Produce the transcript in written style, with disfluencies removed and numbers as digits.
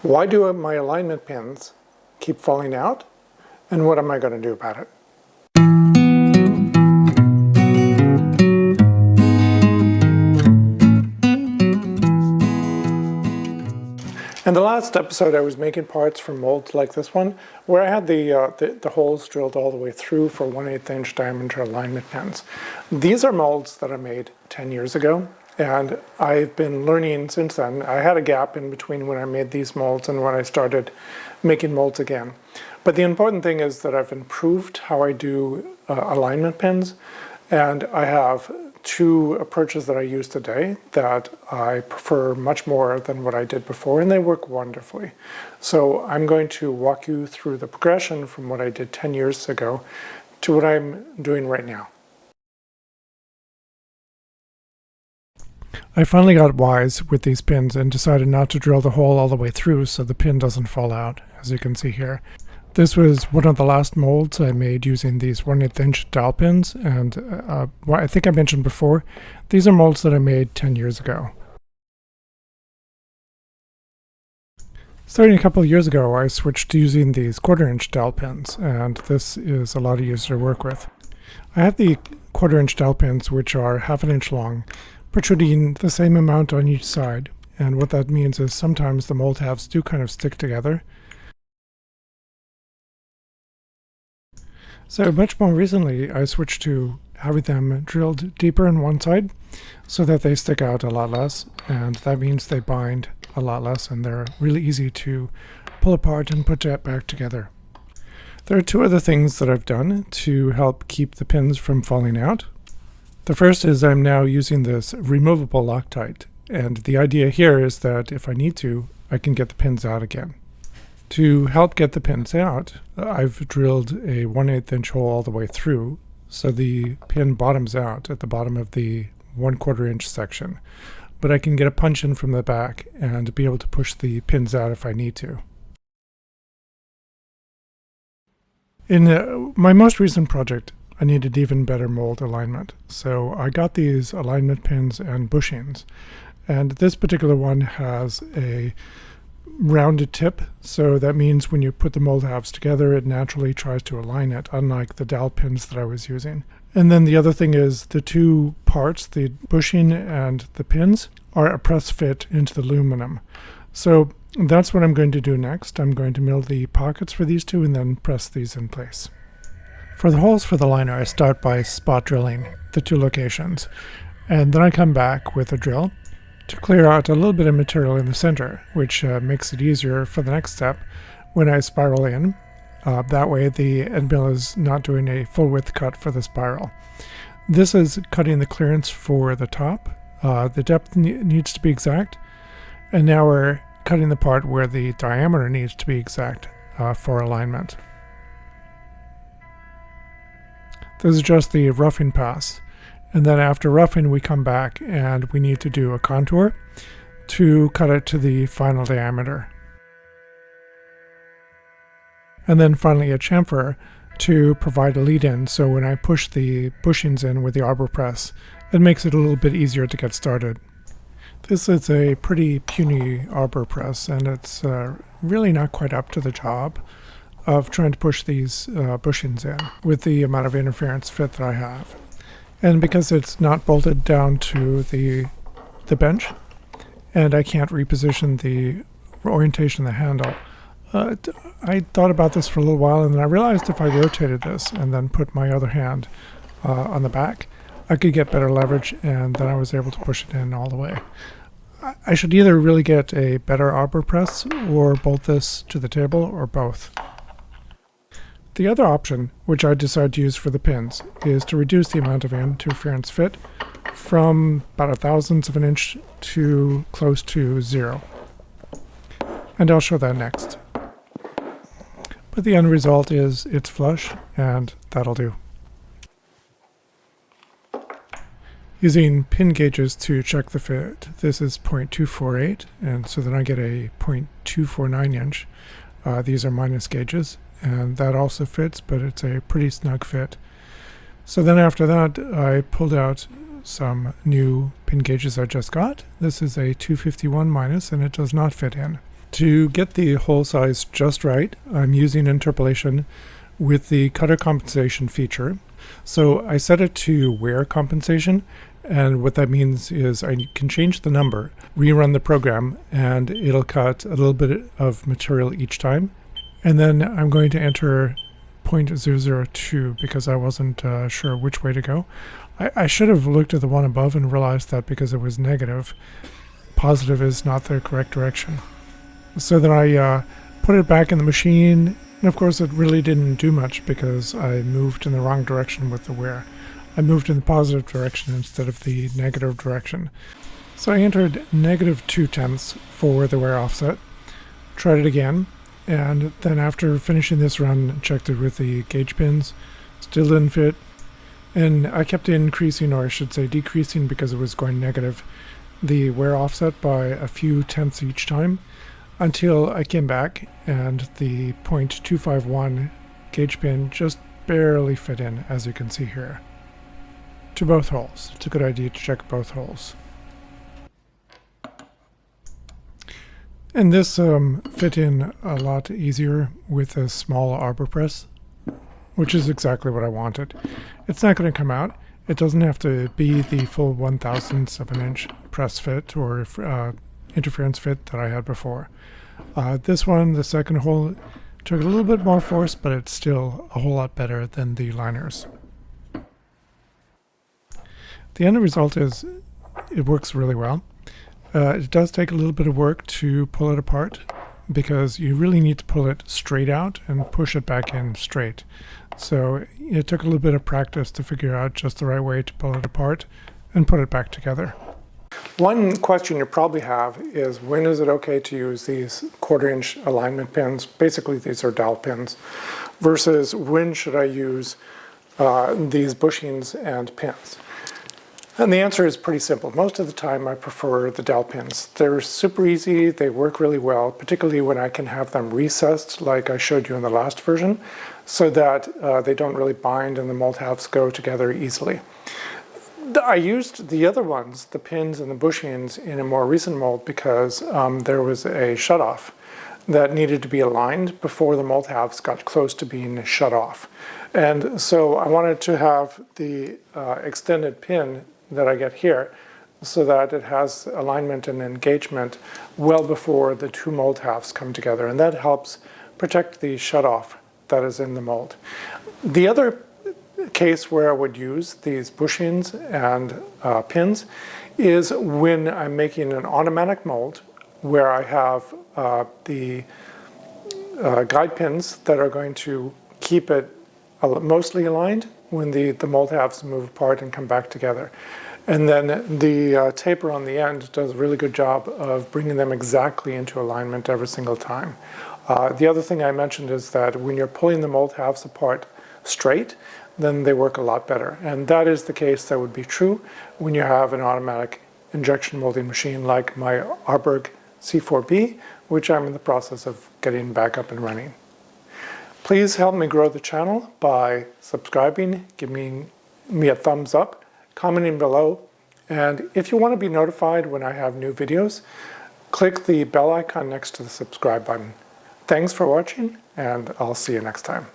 Why do my alignment pins keep falling out? And what am I going to do about it? In the last episode, I was making parts for molds like this one, where I had the holes drilled all the way through for 1/8 inch diameter alignment pins. These are molds that I made 10 years ago, and I've been learning since then. I had a gap in between when I made these molds and when I started making molds again. But the important thing is that I've improved how I do alignment pins, and I have two approaches that I use today that I prefer much more than what I did before, and they work wonderfully. So I'm going to walk you through the progression from what I did 10 years ago to what I'm doing right now. I finally got wise with these pins and decided not to drill the hole all the way through so the pin doesn't fall out, as you can see here. This was one of the last molds I made using these 1/8 inch dowel pins, and I think I mentioned before, these are molds that I made 10 years ago. Starting a couple of years ago, I switched to using these 1/4 inch dowel pins, and this is a lot easier to work with. I have the 1/4 inch dowel pins, which are 1/2 inch long, protruding the same amount on each side, and what that means is sometimes the mold halves do kind of stick together. So much more recently, I switched to having them drilled deeper in one side so that they stick out a lot less, and that means they bind a lot less and they're really easy to pull apart and put back together. There are two other things that I've done to help keep the pins from falling out. The first is I'm now using this removable Loctite, and the idea here is that if I need to, I can get the pins out again. To help get the pins out, I've drilled a 1/8 inch hole all the way through, so the pin bottoms out at the bottom of the 1/4 inch section. But I can get a punch in from the back and be able to push the pins out if I need to. In my most recent project, I needed even better mold alignment, so I got these alignment pins and bushings. And this particular one has a rounded tip, so that means when you put the mold halves together, it naturally tries to align it, unlike the dowel pins that I was using. And then the other thing is the two parts, the bushing and the pins, are a press fit into the aluminum. So that's what I'm going to do next. I'm going to mill the pockets for these two and then press these in place. For the holes for the liner, I start by spot drilling the two locations, and then I come back with a drill to clear out a little bit of material in the center, which makes it easier for the next step when I spiral in. That way the end mill is not doing a full width cut for the spiral. This is cutting the clearance for the top. The depth needs to be exact, and now we're cutting the part where the diameter needs to be exact for alignment. This is just the roughing pass. And then after roughing, we come back and we need to do a contour to cut it to the final diameter. And then finally a chamfer to provide a lead in, so when I push the bushings in with the arbor press, it makes it a little bit easier to get started. This is a pretty puny arbor press, and it's really not quite up to the job of trying to push these bushings in with the amount of interference fit that I have. And because it's not bolted down to the bench, and I can't reposition the orientation of the handle, I thought about this for a little while, and then I realized if I rotated this and then put my other hand on the back, I could get better leverage, and then I was able to push it in all the way. I should either really get a better arbor press or bolt this to the table, or both. The other option, which I decided to use for the pins, is to reduce the amount of interference fit from about 1/1000th of an inch to close to 0. And I'll show that next. But the end result is it's flush, and that'll do. Using pin gauges to check the fit, this is 0.248, and so then I get a 0.249 inch. These are minus gauges, and that also fits, but it's a pretty snug fit. So then after that, I pulled out some new pin gauges I just got. This is a 251 minus, and it does not fit in. To get the hole size just right, I'm using interpolation with the cutter compensation feature. So I set it to wear compensation, and what that means is I can change the number, rerun the program, and it'll cut a little bit of material each time. And then I'm going to enter 0.002 because I wasn't sure which way to go. I should have looked at the one above and realized that because it was negative, positive is not the correct direction. So then I put it back in the machine, and of course it really didn't do much because I moved in the wrong direction with the wear. I moved in the positive direction instead of the negative direction. So I entered -0.2 for the wear offset, tried it again, and then after finishing this run, checked it with the gauge pins, still didn't fit, and I kept increasing, or I should say decreasing because it was going negative, the wear offset by a few tenths each time, until I came back and the 0.251 gauge pin just barely fit in, as you can see here, to both holes. It's a good idea to check both holes. And this fit in a lot easier with a small arbor press, which is exactly what I wanted. It's not going to come out. It doesn't have to be the full 1/1000th of an inch press fit or interference fit that I had before. This one, the second hole, took a little bit more force, but it's still a whole lot better than the liners. The end result is it works really well. It does take a little bit of work to pull it apart because you really need to pull it straight out and push it back in straight. So it took a little bit of practice to figure out just the right way to pull it apart and put it back together. One question you probably have is, when is it okay to use these 1/4 inch alignment pins? Basically these are dowel pins, versus when should I use these bushings and pins? And the answer is pretty simple. Most of the time I prefer the dowel pins. They're super easy, they work really well, particularly when I can have them recessed like I showed you in the last version, so that they don't really bind and the mold halves go together easily. I used the other ones, the pins and the bushings, in a more recent mold because there was a shutoff that needed to be aligned before the mold halves got close to being shut off. And so I wanted to have the extended pin that I get here so that it has alignment and engagement well before the two mold halves come together, and that helps protect the shutoff that is in the mold. The other case where I would use these bushings and pins is when I'm making an automatic mold where I have the guide pins that are going to keep it mostly aligned when the mold halves move apart and come back together. And then the taper on the end does a really good job of bringing them exactly into alignment every single time. The other thing I mentioned is that when you're pulling the mold halves apart straight, then they work a lot better. And that is the case that would be true when you have an automatic injection molding machine like my Arberg C4B, which I'm in the process of getting back up and running. Please help me grow the channel by subscribing, giving me a thumbs up, commenting below, and if you want to be notified when I have new videos, click the bell icon next to the subscribe button. Thanks for watching, and I'll see you next time.